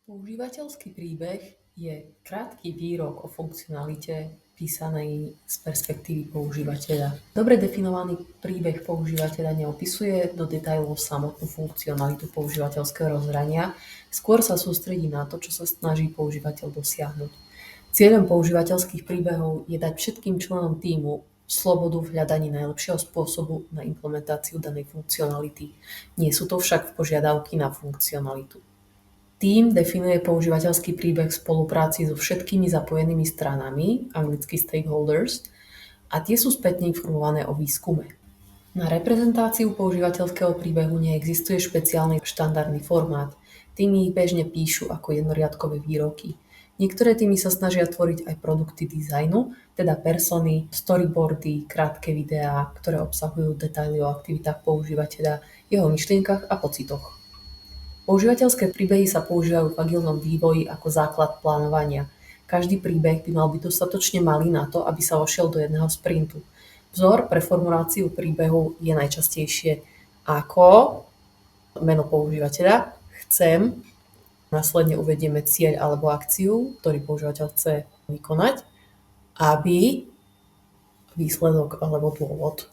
Používateľský príbeh je krátky výrok o funkcionalite písanej z perspektívy používateľa. Dobre definovaný príbeh používateľa neopisuje do detailov samotnú funkcionalitu používateľského rozhrania, skôr sa sústredí na to, čo sa snaží používateľ dosiahnuť. Cieľom používateľských príbehov je dať všetkým členom tímu slobodu v hľadaní najlepšieho spôsobu na implementáciu danej funkcionality. Nie sú to však požiadavky na funkcionalitu. Tím definuje používateľský príbeh v spolupráci so všetkými zapojenými stranami, anglicky stakeholders, a tie sú spätne informované o výskume. Na reprezentáciu používateľského príbehu neexistuje špeciálny štandardný formát. Týmy ich bežne píšu ako jednoriadkové výroky. Niektoré týmy sa snažia tvoriť aj produkty dizajnu, teda persony, storyboardy, krátke videá, ktoré obsahujú detaily o aktivitách používateľa, jeho myšlienkach a pocitoch. Používateľské príbehy sa používajú v agilnom vývoji ako základ plánovania. Každý príbeh by mal byť dostatočne malý na to, aby sa vošiel do jedného sprintu. Vzor pre formuláciu príbehu je najčastejšie ako meno používateľa, chcem, následne uvedieme cieľ alebo akciu, ktorý používateľ chce vykonať, aby výsledok alebo dôvod.